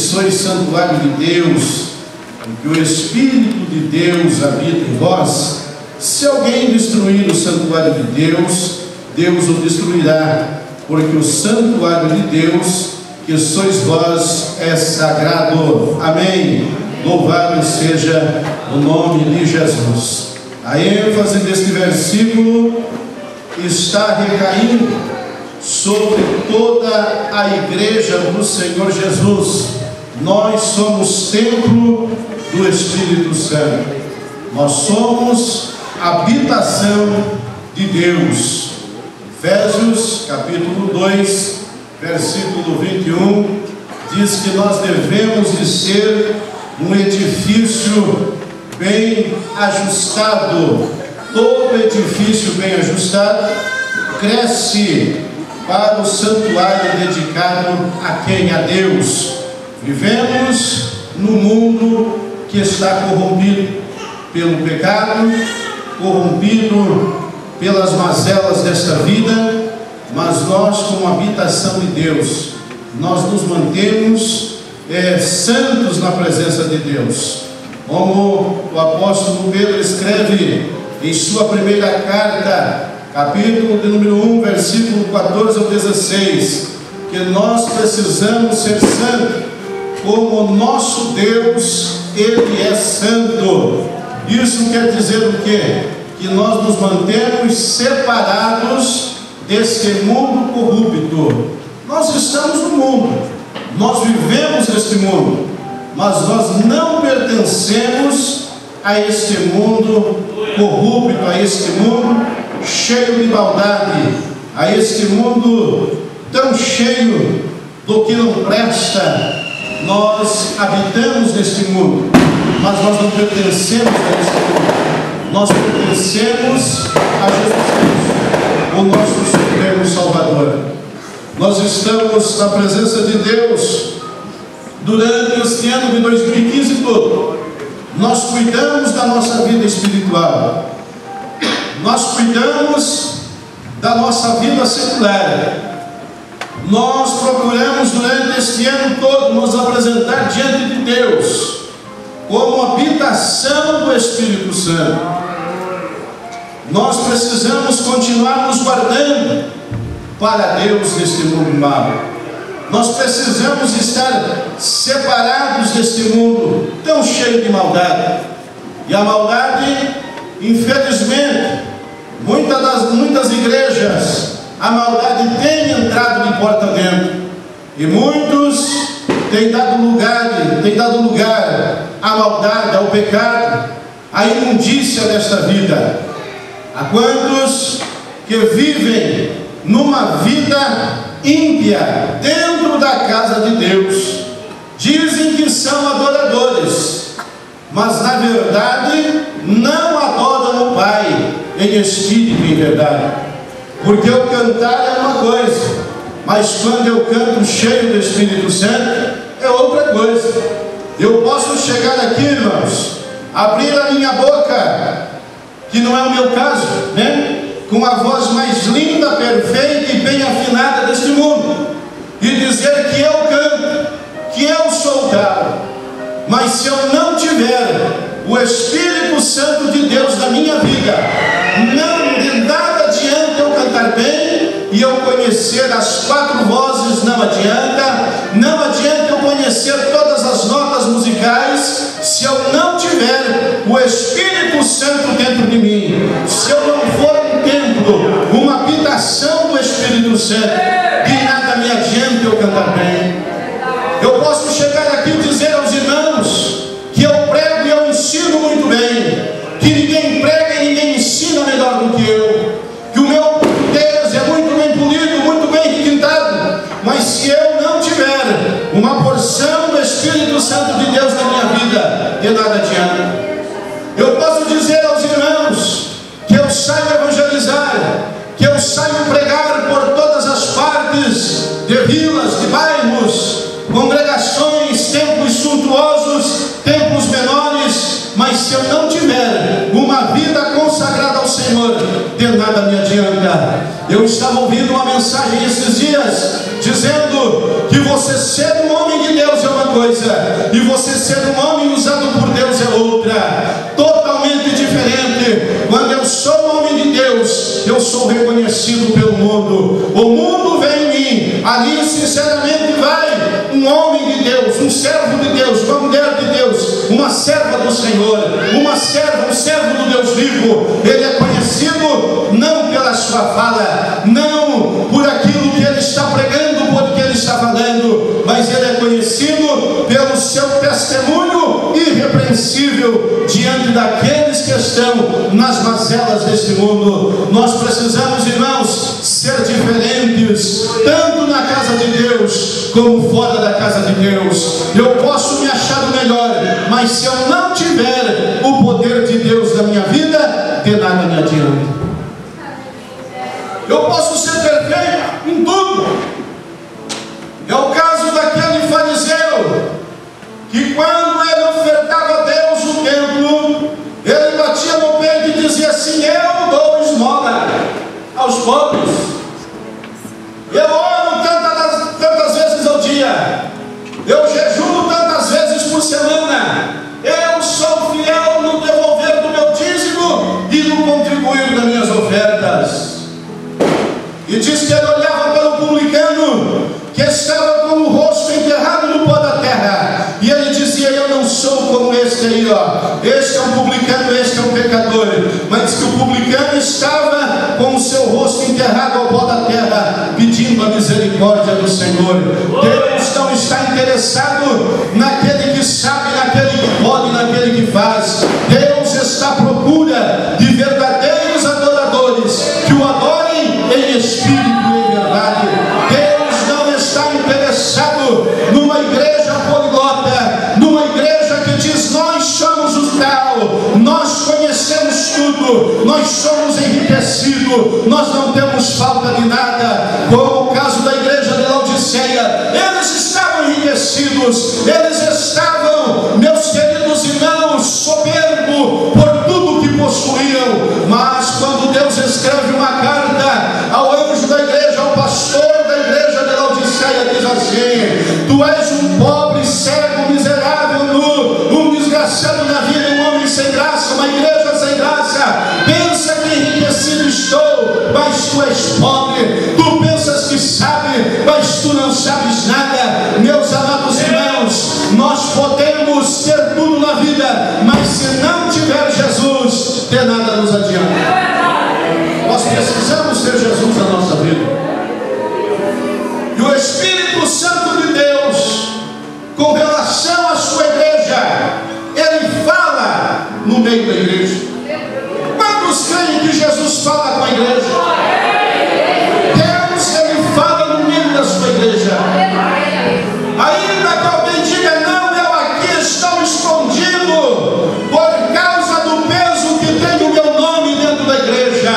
sois santuário de Deus, e que o Espírito de Deus habita em vós, se alguém destruir o santuário de Deus, Deus o destruirá, porque o santuário de Deus, que sois vós, é sagrado. Amém. Louvado seja o nome de Jesus. A ênfase deste versículo está recaindo sobre toda a igreja do Senhor Jesus. Nós somos templo do Espírito Santo. Nós somos habitação de Deus. Efésios capítulo 2, versículo 21, diz que nós devemos de ser um edifício bem ajustado. Todo edifício bem ajustado cresce para o santuário dedicado a quem? A Deus. Vivemos num mundo que está corrompido pelo pecado, corrompido pelas mazelas desta vida, mas nós, como habitação de Deus, nós nos mantemos santos na presença de Deus. Como o apóstolo Pedro escreve em sua primeira carta, capítulo de número 1, versículo 14 ao 16, que nós precisamos ser santos, como o nosso Deus, Ele é santo. Isso quer dizer o quê? Que nós nos mantemos separados deste mundo corrupto. Nós estamos no mundo, nós vivemos neste mundo, mas nós não pertencemos a este mundo corrupto, a este mundo cheio de maldade, a este mundo tão cheio do que não presta. Nós habitamos neste mundo, mas nós não pertencemos a este mundo. Nós pertencemos a Jesus Cristo, o nosso Supremo Salvador. Nós estamos na presença de Deus durante este ano de 2015 todo. Nós cuidamos da nossa vida espiritual, nós cuidamos da nossa vida secular. Nós procuramos durante este ano todo nos apresentar diante de Deus como habitação do Espírito Santo. Nós precisamos continuar nos guardando para Deus neste mundo mau. Nós precisamos estar separados deste mundo tão cheio de maldade. E a maldade, infelizmente, muitas igrejas, a maldade tem entrado de porta dentro. E muitos têm dado lugar à maldade, ao pecado, à imundícia desta vida. Há quantos que vivem numa vida ímpia dentro da casa de Deus, dizem que são adoradores, mas na verdade não adoram o Pai em espírito e em verdade. Porque o cantar é uma coisa, mas quando eu canto cheio do Espírito Santo é outra coisa. Eu posso chegar aqui, irmãos, abrir a minha boca, que não é o meu caso, né? Com a voz mais linda, perfeita e bem afinada deste mundo, e dizer que eu canto, que eu sou caro, mas se eu não tiver o Espírito Santo de Deus na minha vida, de nada adianta eu cantar bem e eu conhecer as 4 vozes, não adianta eu conhecer todas as notas musicais, se eu não tiver o Espírito Santo dentro de mim, se eu não for um templo, uma habitação do Espírito Santo, de nada me adianta eu cantar bem. Eu posso chegar aqui e dizer aos irmãos que eu prego e eu ensino muito bem, que ninguém prega e ninguém ensina melhor do que eu, que o meu Deus é muito bem polido, muito bem requintado, mas se eu não tiver uma porção do Espírito Santo de Deus na minha vida, de nada adianta. Eu posso dizer aos irmãos que eu saio evangelizar, que eu saio pregar por todas as partes de vilas, de bairros, congregações, templos suntuosos, templos menores, mas se eu não tiver uma vida consagrada ao Senhor, de nada me adianta. Eu estava ouvindo uma mensagem esses dias dizendo que você ser um homem de Deus é uma coisa, e você ser um homem usado por Deus é outra, totalmente diferente. Quando eu sou um homem de Deus, eu sou reconhecido pelo mundo. O mundo vê em mim. Ali, sinceramente, vai um homem de Deus, um servo de Deus, uma mulher de Deus, uma serva do Senhor, uma serva, um servo do Deus vivo. Ele é conhecido não pela sua fala, não por aquilo que ele está pregando, por que ele está falando, mas ele é conhecido pelo seu testemunho irrepreensível diante daqueles que estão nas mazelas deste mundo. Nós precisamos, irmãos, ser diferentes, tanto na casa de Deus como fora da casa de Deus. Eu posso me achar o melhor, mas se eu não tiver o poder de Deus na minha vida, de nada me adianta. Eu posso ser perfeito em tudo. É o caso daquele fariseu que, quando ele ofertava a Deus o templo, ele batia no peito e dizia assim: eu dou esmola aos pobres, eu oro tantas vezes ao dia, eu jejuo tantas vezes por semana, eu sou fiel no devolver do meu dízimo e no contribuir das minhas ofertas. E diz que ele olhava para o publicano que estava com o rosto enterrado no pó da terra, e ele dizia: eu não sou como este aí, ó. Este é um publicano, este é um pecador. Mas que o publicano estava com o seu rosto enterrado ao pó da terra, pedindo a misericórdia do Senhor. Deus não está interessado naquele que sabe, naquele que pode, naquele que faz. Deus está à procura de verdadeiros adoradores que o adorem em espírito e em verdade. Deus não está interessado numa igreja poliglota, numa igreja que diz: nós somos o tal, nós conhecemos tudo, nós somos enriquecidos, nós não temos falta de nada. Como o caso da igreja de Laodiceia, eles estavam enriquecidos, eles estavam, meus queridos irmãos, soberbos por tudo que possuíam. Mas quando Deus escreve uma carta ao anjo da igreja, ao pastor da igreja de Laodiceia, diz assim: tu és um pobre, cego, miserável, nu, um desgraçado na vida, um homem sem graça, uma igreja sem graça. Pensa que enriquecido estou, mas tu és pobre. Tu pensas que sabe, mas tu não sabes nada. Meus amados irmãos, nós podemos ter tudo na vida, mas se não tiver Jesus, de nada nos adianta. Nós precisamos ter Jesus na nossa vida. E o Espírito Santo de Deus, com relação à sua igreja, ele fala no meio da igreja. Quantos creem que Jesus fala com a igreja? Deus, ele fala no meio da sua igreja. Ainda que alguém diga: não, eu aqui estou escondido por causa do peso que tem o meu nome dentro da igreja.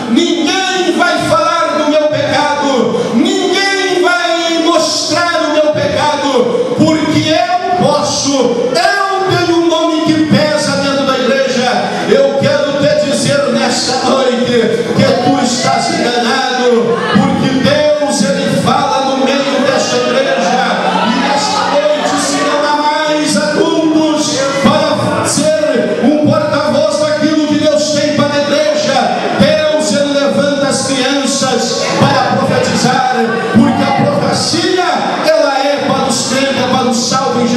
Ninguém vai falar do meu pecado, ninguém vai mostrar o meu pecado, porque eu posso, eu tenho um nome que pesa dentro da igreja. Eu quero te dizer nesta noite que tu estás enganado, porque Deus, ele fala no meio desta igreja. E nesta noite, se não há mais adultos para ser um porta-voz daquilo que Deus tem para a igreja, Deus, ele levanta as crianças para profetizar, porque a profecia, ela é para os crentes, é para o salvo em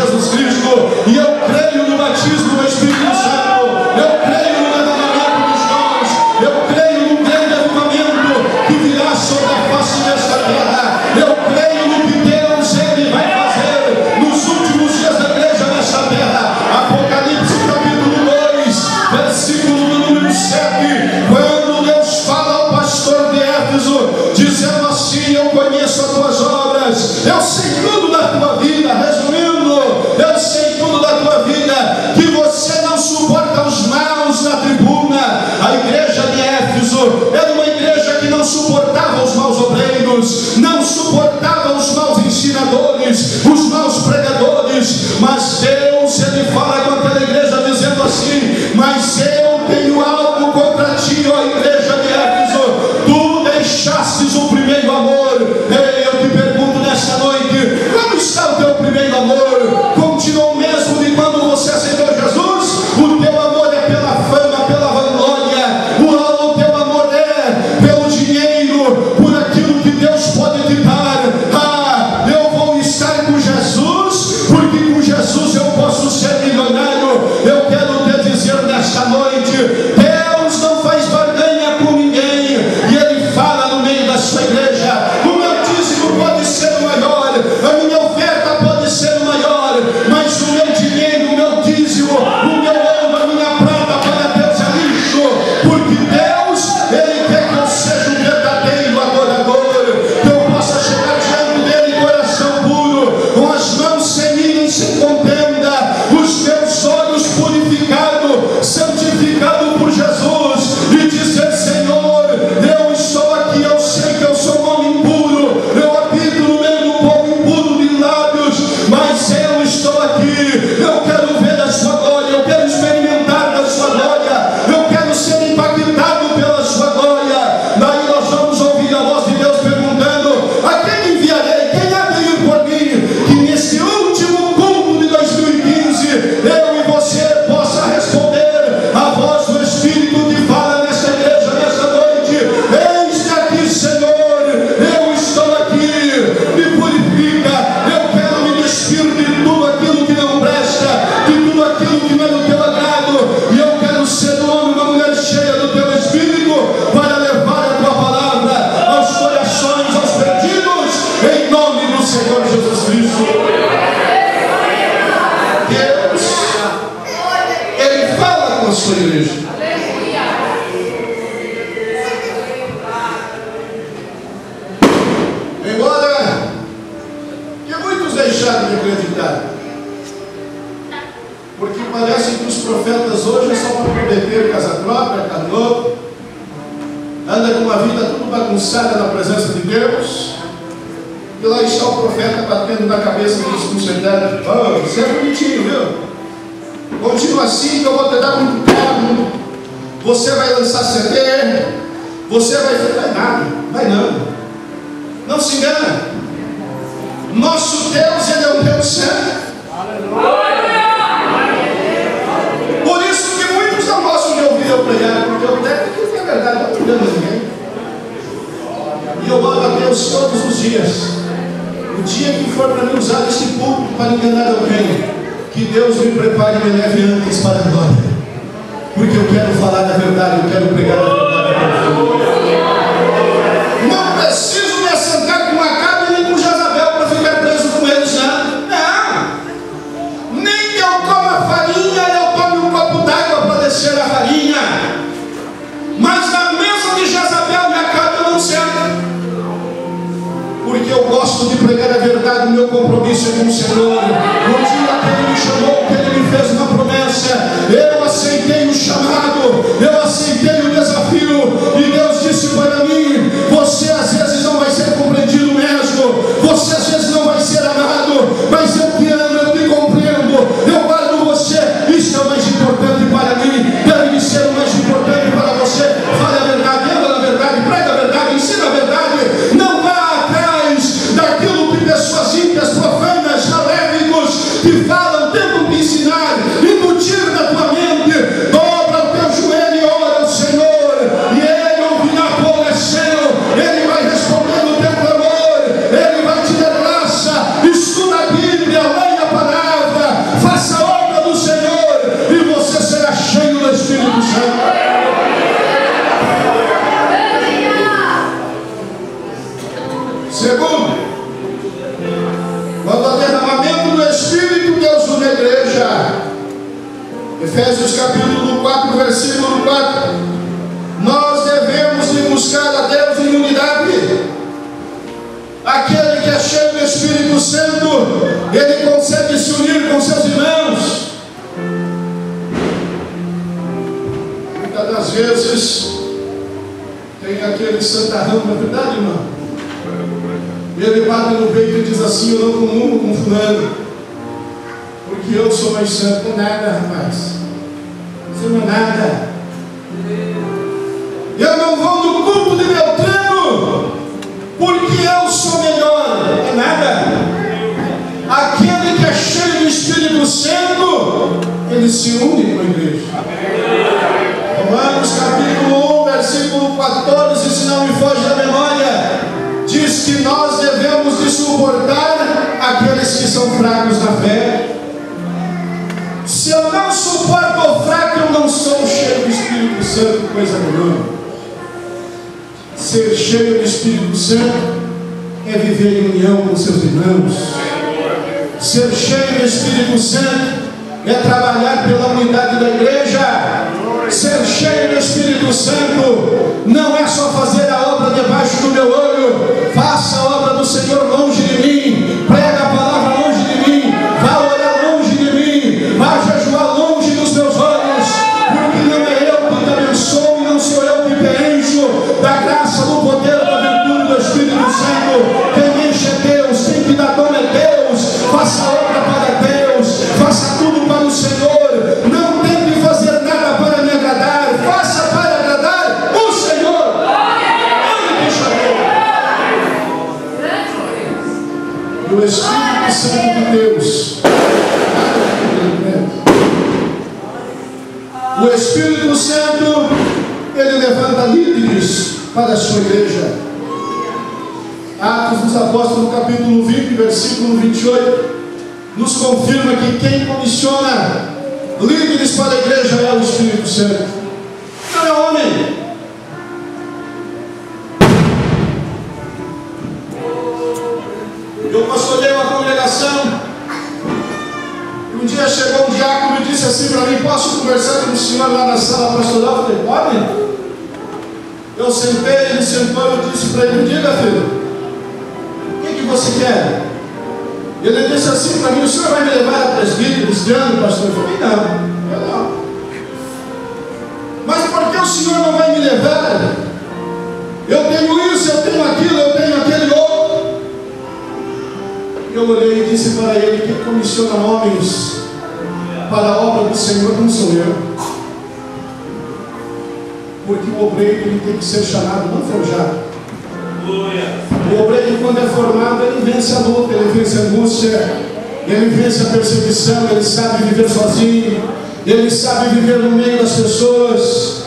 noite. Eu quero ver a sua glória, eu quero experimentar da sua glória, eu quero ser impactado pela sua glória. Daí nós vamos ouvir a voz de Deus perguntando: a quem enviarei? Quem há de ir por mim? Que nesse último culto de 2015 eu e você possa responder a voz do Espírito que fala nessa igreja, nessa noite: eis-me aqui, Senhor, eu estou aqui, me purifica, eu quero me despir de tudo aquilo que não presta, de tudo aquilo que não é do teu agrado, e eu quero ser um homem, uma mulher cheia do teu Espírito, para levar a tua palavra aos corações, aos perdidos, em nome do Senhor Jesus Cristo. Deus, Ele fala com a sua igreja. Embora que muitos deixaram de acreditar, porque parece que os profetas hoje é só para prometer casa própria, carro novo, anda com uma vida tudo bagunçada na presença de Deus, e lá está o profeta batendo na cabeça dos funcionários: oh, você é bonitinho, viu? Continua assim que eu vou te dar muito carro, você vai lançar CD, você vai fazer nada, vai não se engana, nosso Deus, Ele é um Deus santo. Por isso que muitos não gostam de ouvir eu pregar, porque eu tenho que é verdade, eu não engano ninguém, e eu oro a Deus todos os dias. O dia que for para mim usar esse púlpito para enganar alguém, que Deus me prepare e me leve antes para a glória, porque eu quero falar da verdade, eu quero pregar a verdade. Não preciso me assentar com Acabe nem com Jezabel para ficar preso com eles, não. Nem que eu coma farinha, eu tome um copo d'água para descer a farinha, mas na mesa de Jezabel e Acabe eu não sento, porque eu gosto de pregar a verdade. O meu compromisso é com o Senhor. No dia que Ele me chamou, que Ele me fez uma promessa, eu aceitei o chamado, eu aceitei o desafio, e Deus disse para mim: você às vezes não vai ser compreendido mesmo, você às vezes não vai ser amado, mas eu te amo, eu te compreendo, eu guardo você. Isso é o mais importante para mim, deve ser o mais importante para você. Fale a verdade, anda na verdade, prega a verdade, ensina a verdade. Não vá atrás daquilo que pessoas ímpias, profanas, maléficos que falam, tentam te ensinar, embutir na tua mente. Dobra o teu joelho e ora ao Senhor, e Ele ouvirá a tua oração, Ele vai responder o teu clamor, Ele vai te dar graça. Estuda a Bíblia, leia a palavra, faça a obra do Senhor, e você será cheio do Espírito Santo. Segundo, quando há derramamento do Espírito, Deus une a igreja. Efésios capítulo 4, versículo 4. Nós devemos ir buscar a Deus em unidade. Aquele que é cheio do Espírito Santo, ele consegue se unir com seus irmãos. Muitas das vezes tem aquele santarrão, não é verdade, irmão? Ele bate no peito e diz assim: eu não comungo com fulano, porque eu sou mais santo. Não é nada, rapaz, isso não é nada. Eu não vou no culto de Beltrano, porque eu sou melhor. É nada. Aquele que é cheio do Espírito Santo, ele se une com a igreja. Romanos capítulo 1, versículo 14, se não me foge da memória, diz que nós devemos de suportar aqueles que são fracos na fé. Se eu não suporto o fraco, eu não sou cheio do Espírito Santo, coisa nenhuma. Ser cheio do Espírito Santo é viver em união com seus irmãos. Ser cheio do Espírito Santo é trabalhar pela unidade da igreja. Ser cheio do Espírito Santo não é só fazer a obra debaixo do meu olho. Faça a obra do Senhor longe de mim, prega a palavra longe de mim, vá orar longe de mim, vá jejuar longe dos meus olhos, porque não é eu que te abençoo, não sou eu que te encho da graça, do poder, da virtude do Espírito Santo. Quem enche é Deus, quem te dá dom é Deus. Faça a obra para Deus, faça O Espírito Santo, ele levanta líderes para a sua igreja. Atos dos Apóstolos, capítulo 20, versículo 28, nos confirma que quem comissiona líderes para a igreja é o Espírito Santo, não é homem. Eu pastoreei uma congregação e um dia chegou um diácono e disse assim para mim: posso conversar com o senhor lá na sala pastoral? Eu falei: pode. Eu sentei, ele sentou e eu disse para ele: diga, filho, o que você quer? Ele disse assim para mim: o senhor vai me levar a presbítero este ano, pastor? Eu falei: não. Mas por que o senhor não vai me levar? Eu tenho isso, eu tenho aquilo, eu tenho aquele outro. Eu olhei e disse para ele: quem comissiona homens para a obra do Senhor não sou eu. Porque o obreiro, ele tem que ser chamado, não forjado. O obreiro, quando é formado, ele vence a luta, ele vence a angústia, ele vence a perseguição, ele sabe viver sozinho, ele sabe viver no meio das pessoas.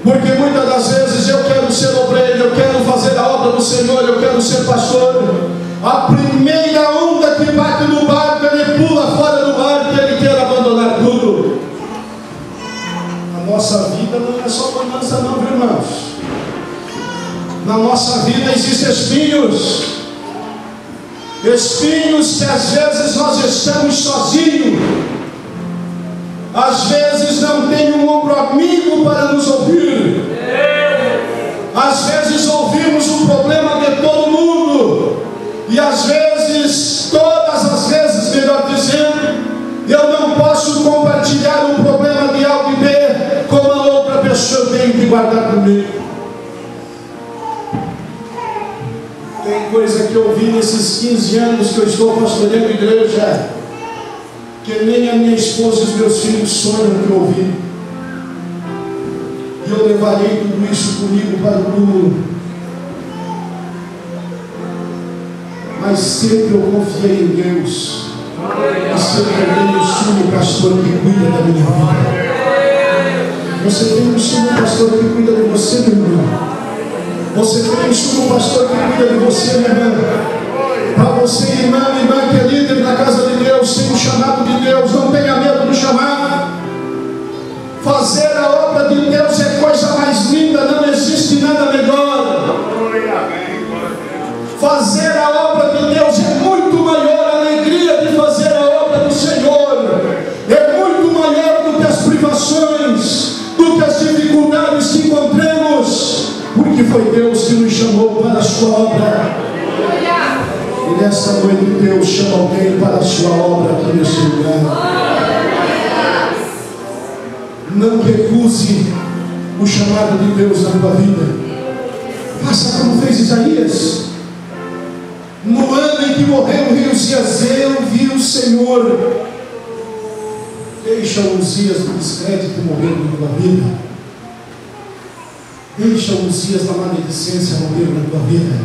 Porque muitas das vezes eu quero ser obreiro, eu quero fazer a obra do Senhor, eu quero ser pastor. A primeira onda que bate no barco, ele pula fora do barco e ele quer abandonar tudo. A nossa vida não é só bonança não, viu, irmãos? Na nossa vida existem espinhos. Espinhos que às vezes nós estamos sozinhos. Às vezes não tem um ombro amigo para nos ouvir. Às vezes ouvimos o problema de todo mundo. E às vezes, todas as vezes, melhor dizendo, eu não posso compartilhar o problema de A e B com a outra pessoa, eu tenho que guardar comigo. Tem coisa que eu vi nesses 15 anos que eu estou pastoreando a igreja, que nem a minha esposa e os meus filhos sonham que eu ouvi. E eu levarei tudo isso comigo para o túmulo. Mas sempre eu confiei em Deus. E sempre eu tenho um sumo pastor que cuida da minha vida. Você tem um sumo pastor que cuida de você, meu irmão. Você tem um sumo pastor que cuida de você, minha irmã. Para você, irmã que é líder na casa de Deus, tem um chamado de Deus, não tenha medo do chamado. Fazer a obra de Deus é coisa mais linda, não existe nada melhor. Fazer a obra de Deus é muito maior, a alegria de fazer a obra do Senhor é muito maior do que as privações, do que as dificuldades que encontremos, porque foi Deus que nos chamou para a sua obra. E nesta noite Deus chama alguém para a sua obra aqui neste lugar. Não recuse o chamado de Deus na tua vida. Faça como fez Isaías. No ano em que morreu Uzias, eu vi o Senhor. Deixa Uzias no descrédito morrer na tua vida. Deixa Uzias na maledicência morrer na tua vida.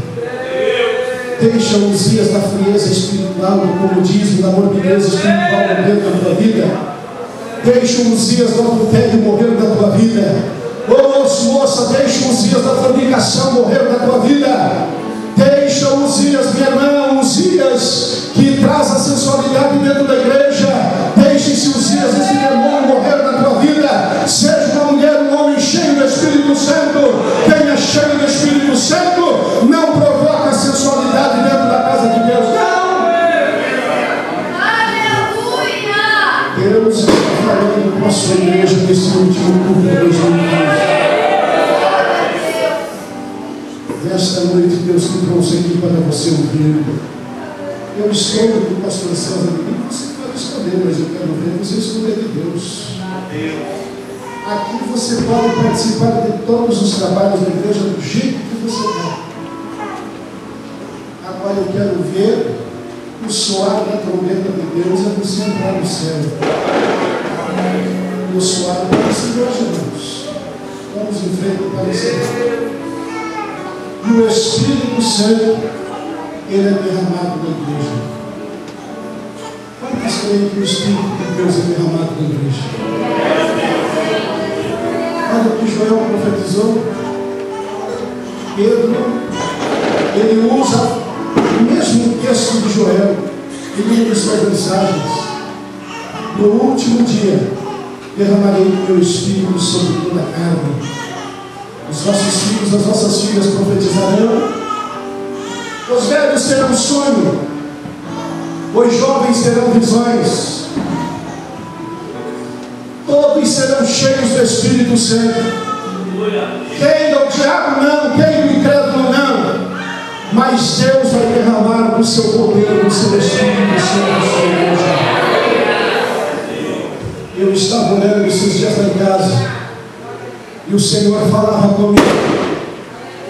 Deixa Uzias na frieza espiritual, no comodismo, na morbidez espiritual morrer na tua vida. Deixa Uzias no adultério morrer na tua vida. Ô moça, deixa Uzias na fornicação morrer na tua vida. Deixa Uzias, minha irmã, Uzias que traz a sensualidade dentro da igreja. Deixe-se Uzias, esse demônio morrer na tua vida. Seja uma mulher, um homem cheio do Espírito Santo. Quem é cheio do Espírito Santo não provoca a sensualidade dentro da casa de Deus. Não! Aleluia! Deus está falando com a sua igreja nesse último culto de 2015. Nesta noite Deus me trouxe aqui para você ouvir. Eu escolho do pastor César, você pode escolher, mas eu quero ver você escolher de Deus. Aqui você pode participar de todos os trabalhos da igreja do jeito que você quer. Agora eu quero ver o soar da trombeta de Deus é você entrar no céu. E o soar do Senhor Jesus. Vamos em frente para o céu. E o Espírito Santo, ele é derramado na igreja. Quantos creem que o Espírito de Deus é derramado na igreja? Olha o que Joel profetizou. Pedro, ele usa o mesmo texto de Joel em uma de suas mensagens. No último dia, derramarei o meu espírito sobre toda a carne. Os vossos filhos, as vossas filhas profetizarão, os velhos terão sonho, os jovens terão visões, todos serão cheios do Espírito Santo. Quem do diabo não, quem do incrédulo não, mas Deus vai derramar o seu poder, o seu Espírito Santo. Eu estava orando esses dias lá em casa e o Senhor falava comigo,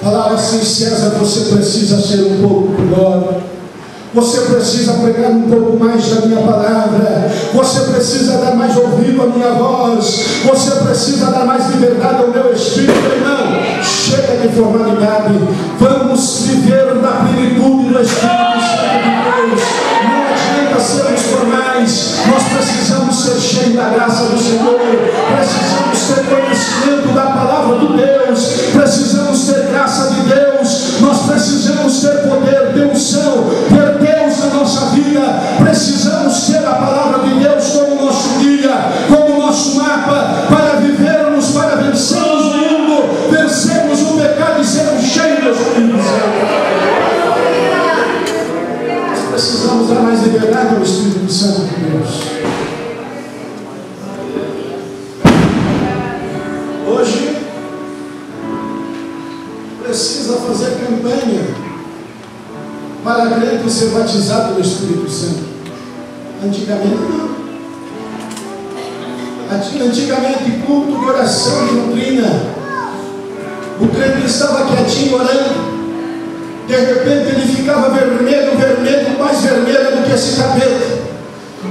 falava assim: César, você precisa ser um pouco melhor, você precisa pregar um pouco mais da minha palavra, você precisa dar mais ouvido à minha voz, você precisa dar mais liberdade ao meu espírito. Irmão, chega de formalidade, vamos viver na plenitude do Espírito Santo de Deus. Não adianta sermos formais, nós precisamos ser cheios da graça do Senhor, precisamos ter conhecimento da palavra de Deus, precisamos ter graça de Deus, nós precisamos ter poder, ter unção, ter Deus na nossa vida, precisamos ter a palavra de Deus como nosso guia, como nosso mapa, para vivermos, para vencermos o mundo, vencermos o pecado e sermos cheios do Espírito Santo. Precisamos dar mais liberdade ao Espírito Santo de Deus. Hoje precisa fazer campanha para crente ser batizado no Espírito Santo. Antigamente não. Antigamente culto de oração e doutrina, o crente estava quietinho orando, de repente ele ficava vermelho, mais vermelho do que esse capeta,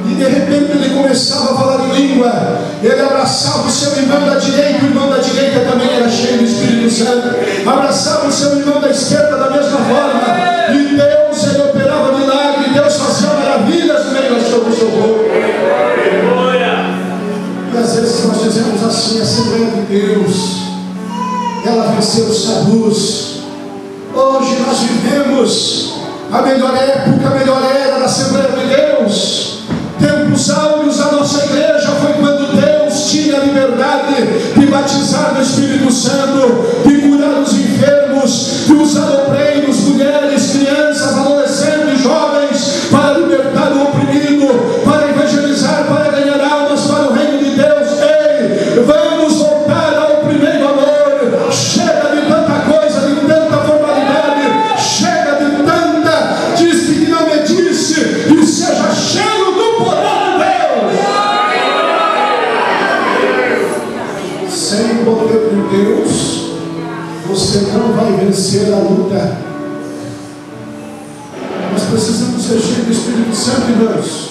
e de repente ele começava a falar em língua, ele abraçava o seu irmão da direita, o irmão da direita também era cheio do Espírito Santo, abraçava o seu irmão da esquerda da mesma forma, e Deus, ele operava milagre, Deus fazia maravilhas no meio do seu povo. E às vezes nós dizemos assim: a Assembleia de Deus, ela venceu os tabus. Hoje nós vivemos a melhor época, a melhor era da Assembleia de Deus. Tempos áureos da nossa igreja foi quando Deus tinha a liberdade de batizar no Espírito Santo, de curar os enfermos, de usar obreiros, mulheres, crianças, adolescentes, jovens, para libertar o oprimido, para evangelizar, para ganhar almas para o reino de Deus. Ei, vamos voltar ao primeiro amor. Chega de tanta coisa, de tanta formalidade, chega de tanta disse que não me disse, e seja cheio do poder de Deus. Sem o poder de Deus, você não vai vencer a luta. Nós precisamos ser cheios do Espírito Santo, irmãos.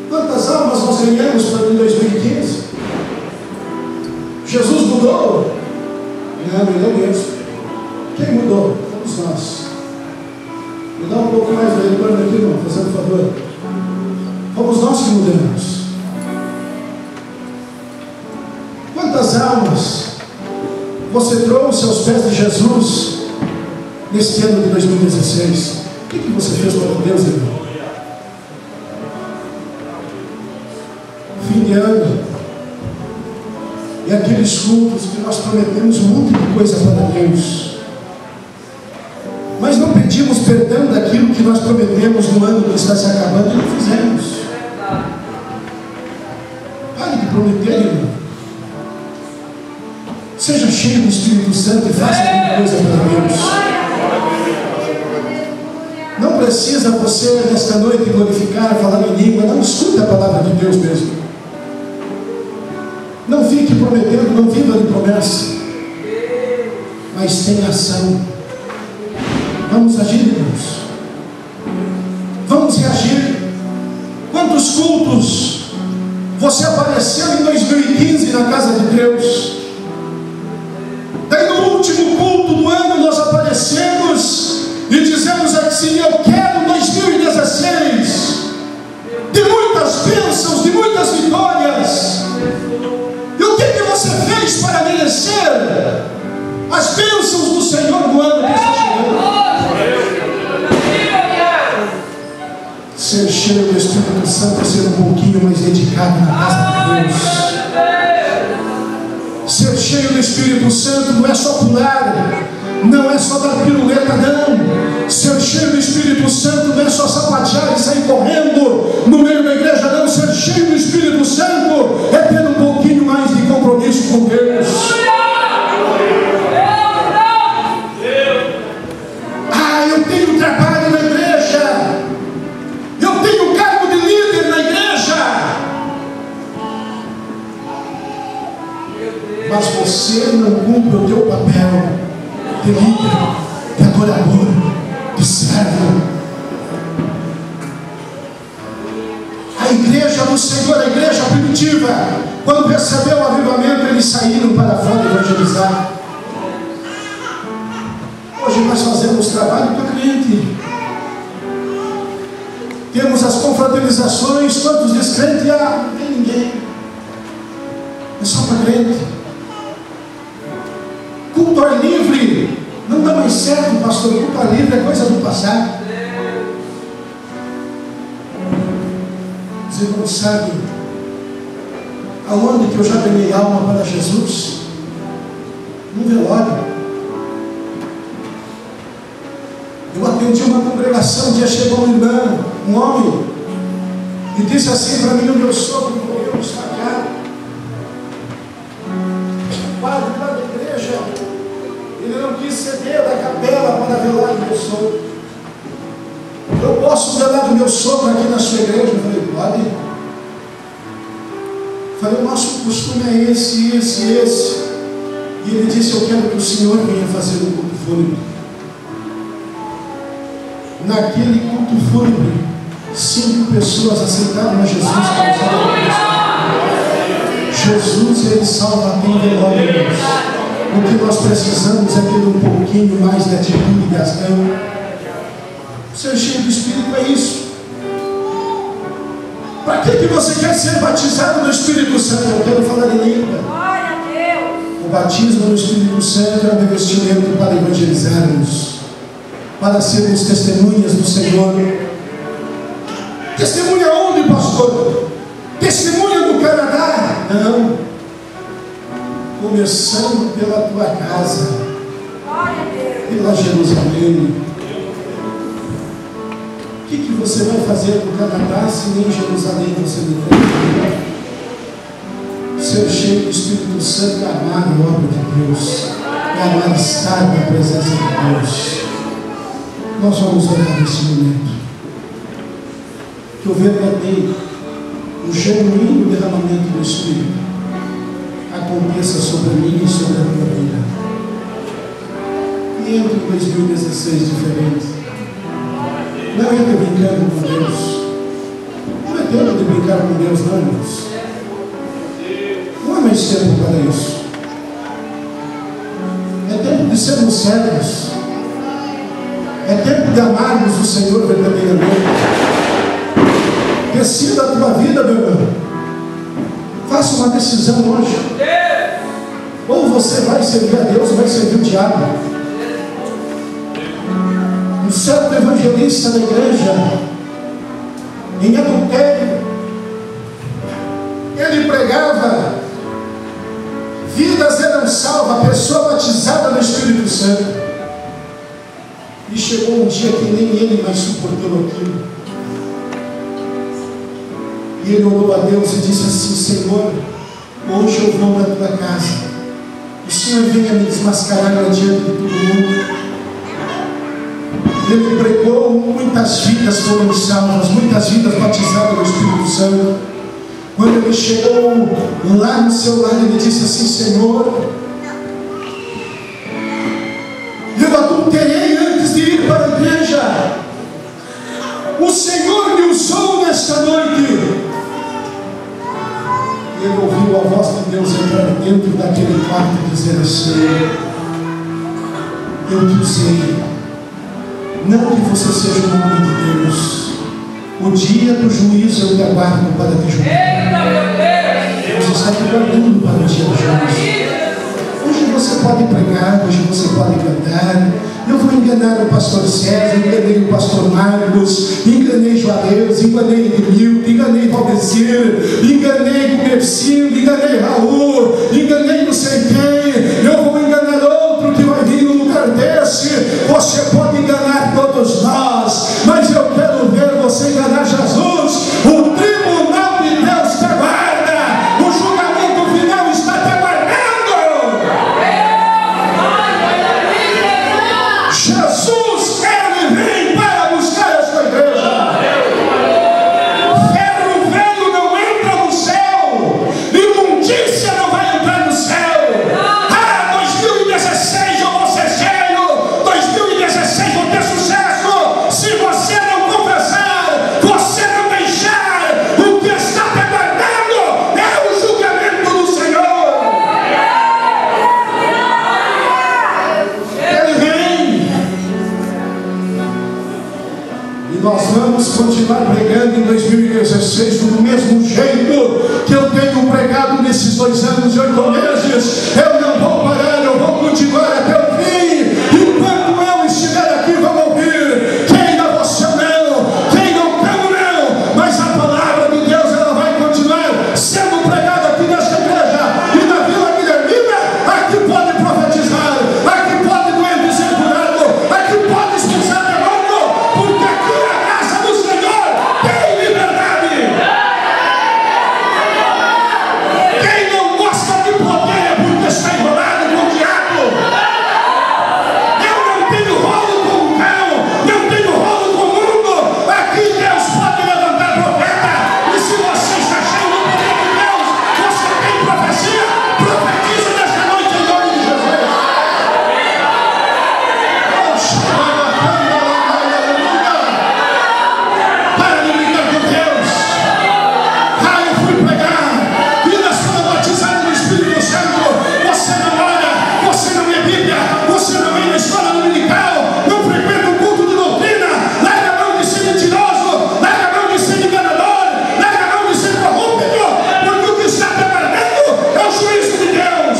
Quantas almas nós ganhamos para em 2015? Jesus mudou? Não, ele é mesmo. Quem mudou? Fomos nós. Me dá um pouco mais de retorno aqui, irmão, fazendo favor. Fomos nós que mudamos. Quantas almas você trouxe aos pés de Jesus neste ano de 2016? O que você fez para Deus, irmão? Fim de ano, e aqueles cultos que nós prometemos um monte de coisa para Deus, mas não pedimos perdão daquilo que nós prometemos no ano que está se acabando e não fizemos. Pare de prometer, irmão. Seja cheio do Espírito Santo e faça alguma coisa para Deus. Não precisa você nesta noite glorificar, falar em língua. Não escute a palavra de Deus mesmo. Não fique prometendo, não viva de promessa, mas tenha ação. Vamos agir, irmãos. Vamos reagir. Quantos cultos você apareceu em 2015 na casa de Deus? Daí no último culto do ano nós aparecemos e dizemos assim: eu quero 2016 de muitas bênçãos, de muitas vitórias. Ser cheio do Espírito Santo é ser um pouquinho mais dedicado na casa de Deus. Ser cheio do Espírito Santo não é só pular, não é só dar piruleta, não. Ser cheio do Espírito Santo não é só sapatear e sair correndo no meio da igreja, não. Ser cheio do Espírito Santo é ter um pouquinho mais de compromisso com Deus. Ah, eu tenho trabalho na igreja, eu tenho cargo de líder na igreja, mas você não cumpre o teu papel de líder, de adorador, de servo. A igreja do Senhor, a igreja primitiva, quando recebeu o avivamento, eles saíram para fora evangelizar. Hoje nós fazemos trabalho para crente. Temos as confraternizações, quantos descrentes? Ah, não tem ninguém. É só para crente. Culto ar livre não dá mais certo, pastor. Culto ar livre é coisa do passado. Você não sabe aonde que eu já ganhei alma para Jesus? Num velório. Eu atendi uma congregação, um dia chegou um irmão, um homem, e disse assim para mim: o meu sogro morreu esfaqueado. O padre lá da igreja, ele não quis ceder da capela para velar do meu sogro. Eu posso velar do meu sogro aqui na sua igreja? Eu falei: pode. Eu falei: o nosso costume é esse. E ele disse: eu quero que o senhor venha fazer um culto fúnebre. Naquele culto fúnebre, 5 pessoas aceitaram a Jesus para salvar. Jesus, ele salva bem velório. O que nós precisamos é ter um pouquinho mais de atitude de ação. Ser cheio do Espírito é isso. Para que você quer ser batizado no Espírito Santo? Eu quero falar em língua. O batismo no Espírito Santo é um revestimento para evangelizarmos, para sermos testemunhas do Senhor. Testemunha onde, pastor? Testemunha no Canadá? Não. Começando pela tua casa, pela Jerusalém. O que você vai fazer no Canadá se nem em Jerusalém você não tem? Ser cheio do Espírito Santo é amar a obra de Deus, é amar estar na presença de Deus. Nós vamos orar nesse momento. Que o verdadeiro, o genuíno derramamento do Espírito aconteça sobre mim e sobre a minha vida. E entre 2016 diferente. Não entre brincando com Deus. Não é tempo de brincar com Deus, não, irmãos. Não é mais tempo para isso. É tempo de sermos sérios. É tempo de amarmos o Senhor verdadeiramente. Decida a tua vida, meu irmão. Faça uma decisão hoje. Ou você vai servir a Deus ou vai servir o diabo. Um certo evangelista da igreja, em adultério, ele pregava: vidas eram salvas, a pessoa batizada no Espírito Santo. E chegou um dia que nem ele mais suportou aquilo. E ele orou a Deus e disse assim: Senhor, hoje eu vou na tua casa. O Senhor venha me desmascarar diante de todo mundo. Ele pregou, muitas vidas foram salvas, muitas vidas batizadas no Espírito Santo. Quando ele chegou lá no seu lar, ele disse assim: Senhor, eu adulterei antes de ir para a igreja. O Senhor me usou nesta noite. E ele ouviu a voz de Deus entrar dentro daquele quarto e dizer assim: eu te usei. Não que você seja um homem de Deus. O dia do juízo eu te aguardo para te julgar. Deus está te guardando para o dia do juízo. Hoje você pode pregar, hoje você pode cantar. eu vou enganar o pastor César, enganei o pastor Marcos, enganei Juarez, enganei Edmilton, enganei Valdecir, enganei o Mercino, enganei Raul, enganei não sei quem, eu vou enganar outro que vai vir no lugar desse. Você pode enganar todos nós, mas eu quero ver você enganar Jesus. O tribunal de Deus te aguarda, o julgamento final está te aguardando. Jesus, Ele vem para buscar a sua igreja. Ferro velho não entra no céu, imundícia não vai entrar no céu. 2016 eu vou ser cheio, 2016 vou ter sucesso. Se você não confessar, você não deixar, o que está te aguardando é o julgamento do Senhor. Ele vem. E nós vamos continuar pregando em 2016 do mesmo jeito que eu tenho pregado nesses 2 anos e 8 meses. Eu não vou parar, eu vou continuar até o fim. Enquanto eu estiver aqui, vão ouvir. Queira você ou não, quem não crê não, mas a palavra de Deus ela vai continuar sendo pregada aqui nesta igreja e na Vila Guilhermina. Aqui pode profetizar, aqui pode doente ser curado, aqui pode expulsar demônio, porque aqui é a casa do Senhor tem liberdade. Quem não gosta de poder é porque está enrolado com o diabo. Eu não tenho rolo com o cão, não tenho rolo com o mundo. Aqui Deus pode levantar profeta. E se você está cheio do poder de Deus, você tem profecia, profetiza nesta noite em nome de Jesus. Para de brincar com Deus. Eu fui pregar, vidas foram batizadas no Espírito Santo. Você não ora, você não é Bíblia, você não vem na escola dominical, não frequenta um culto de doutrina. Larga a mão de ser mentiroso, larga a mão de ser enganador, larga a mão de ser corrupto, porque o que está te aguardando é o juízo de Deus.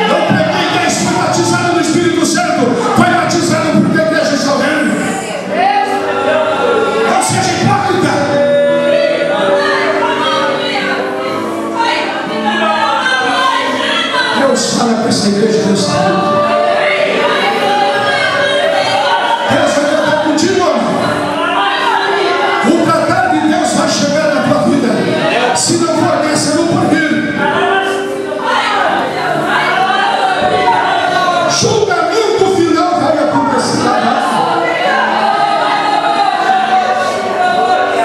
Não preguei que foi batizado no Espírito Santo, foi batizado porque a igreja está vendo. Não seja hipócrita. Deus fala para essa igreja nesta noite. Deus vai tratar contigo, homem. O tratar de Deus vai chegar na tua vida. Se não for nessa, não por vir. Julgamento final vai acontecer.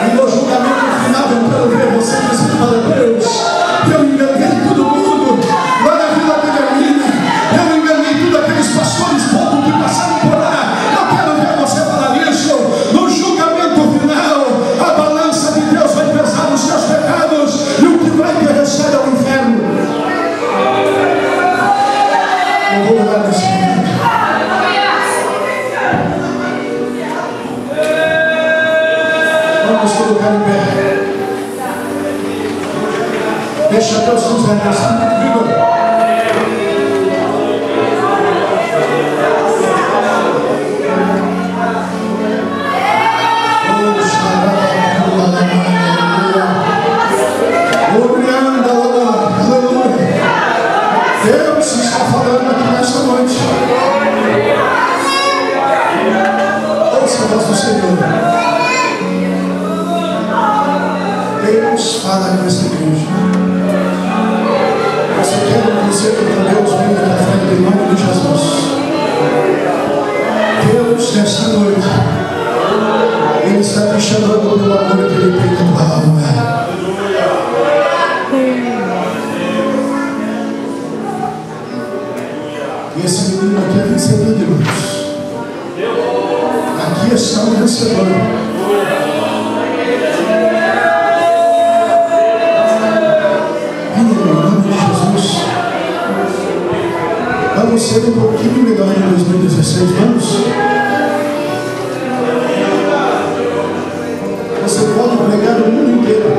E no julgamento final eu quero ver você dizendo para Deus: eu enganei todo mundo lá na Vila Guilhermina, eu enganei todos aqueles pastores poucos que passaram por lá. Eu quero ver você falar isso. No julgamento final, a balança de Deus vai pesar os seus pecados e o que vai te restar é o inferno. Eu vou orar nesse momento. Vamos colocar em pé. Deixa Deus nos abençoar. Deus está falando aqui nesta noite. Ouça a voz do Senhor. Deus fala com esta igreja. Você quer dizer para Deus, venha na frente em nome de Jesus. Deus, nesta noite, Ele está te chamando pelo amor que Ele tem na tua alma. E esse menino aqui é vencedor, irmãos. Aqui está o vencedor. Vamos ser um pouquinho melhor em 2016, vamos? Você pode pregar o mundo inteiro.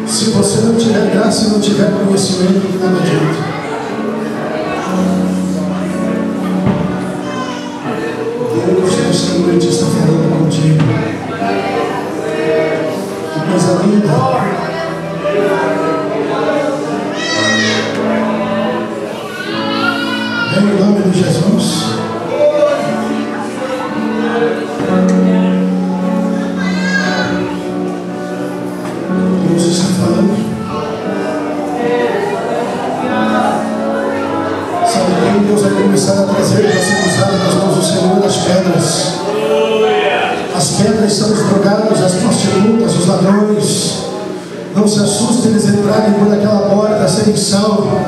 Se você não tiver graça não tiver conhecimento, nada adianta. Deus nesta noite está falando contigo. Que coisa linda. Em nome de Jesus. Deus está falando. Sabe quem Deus vai começar a trazer para ser usado nas mãos do Senhor? As pedras. As pedras são os drogados, as prostitutas, os ladrões. Não se assuste eles entrarem por aquela porta, serem salvos,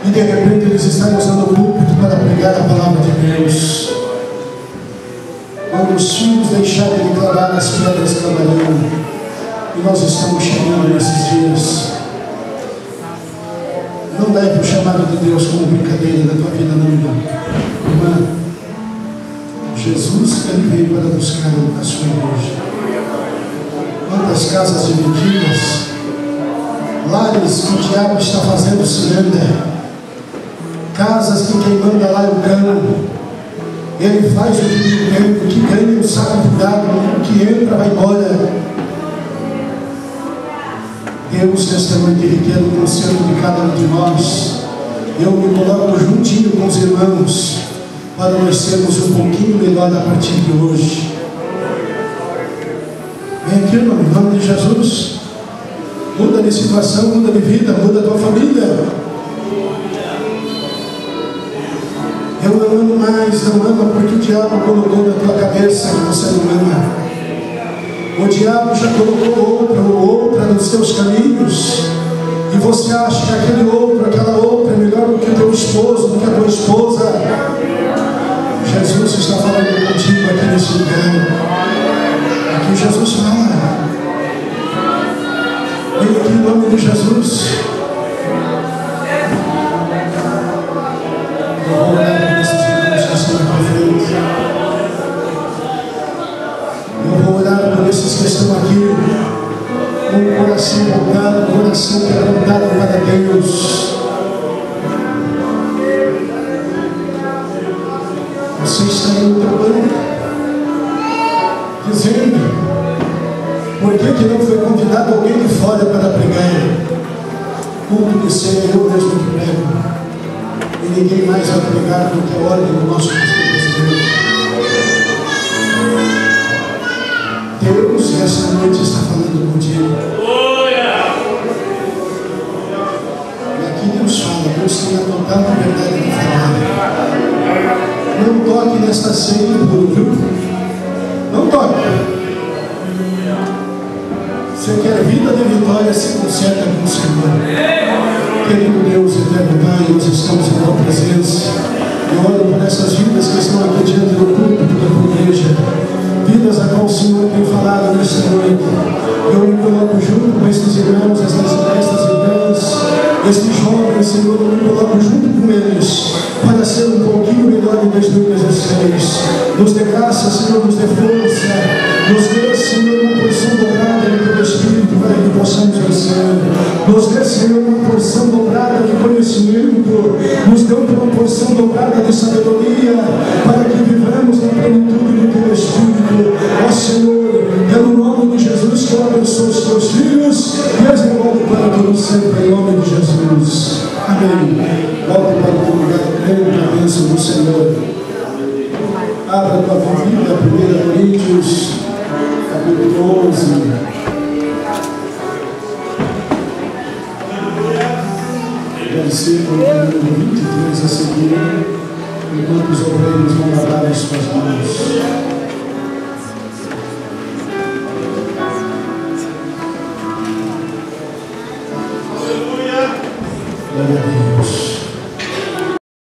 e de repente eles estarem usando o púlpito para pregar a palavra de Deus. Quando os filhos deixarem de clamar, as pedras clamarão. E nós estamos chegando nesses dias. Não leve o chamado de Deus como brincadeira da tua vida, não, irmã. Jesus, ele veio para buscar a sua igreja. Quantas casas divididas, lares que o diabo está fazendo cilindro, casas que quem manda lá é o cano. Ele faz o que ganha o saco de gado, o que entra vai embora. Deus, nesta noite, requer o conselho de cada um de nós. Eu me coloco juntinho com os irmãos para nós sermos um pouquinho melhor a partir de hoje. Vem aqui, irmão, em nome de Jesus. Muda de situação, muda de vida, muda a tua família. Eu não amo mais, não ama porque o diabo colocou na tua cabeça que você não ama. O diabo já colocou outra nos teus caminhos, e você acha que aquele outro, aquela outra é melhor do que o teu esposo, do que a tua esposa. Jesus está falando contigo aqui nesse lugar. Aqui Jesus fala. Vem aqui em nome de Jesus. Eu vou orar por esses irmãos que estão aqui à frente. Eu vou orar por esses que estão aqui com o coração voltado, o coração quebrantado para Deus. Você está aí no teu banco, dizendo: por que não foi convidado alguém de fora para pregar? Culto de ser eu mesmo que prego, e ninguém mais vai pregar do que a ordem do nosso pastor brasileiro. Deus, esta noite, está falando contigo. E aqui Deus fala, Deus tem a total liberdade de falar. Não toque nesta ceia impuro, viu? Não toque. Você quer vida de vitória, se conserta com o Senhor. Querido Deus, eterno Pai, nós estamos em tua presença. Eu oro por essas vidas que estão aqui diante do púlpito da tua igreja. Vidas a qual o Senhor tem falado nesta noite. Eu me coloco junto com estes irmãos, estas irmãs, estes jovens, Senhor, eu me coloco junto com eles para ser um pouquinho melhor em 2016. Nos dê graça, Senhor, nos dê força, nos dê, Senhor, uma porção dobrada do teu Espírito para que possamos vencer. Nos dê, Senhor, uma porção dobrada de conhecimento, nos dê uma porção dobrada de sabedoria para que vivamos na plenitude do teu Espírito. Ó Senhor, é no nome de Jesus que eu abençoo os teus filhos e as devolvo para todos sempre, em nome de Jesus. Amém. Volte para o teu lugar, crendo na bênção do Senhor. Abra a tua Bíblia, 1 Coríntios, capítulo 11. Versículo número 23 a seguir, enquanto os obreiros vão lavar as suas mãos.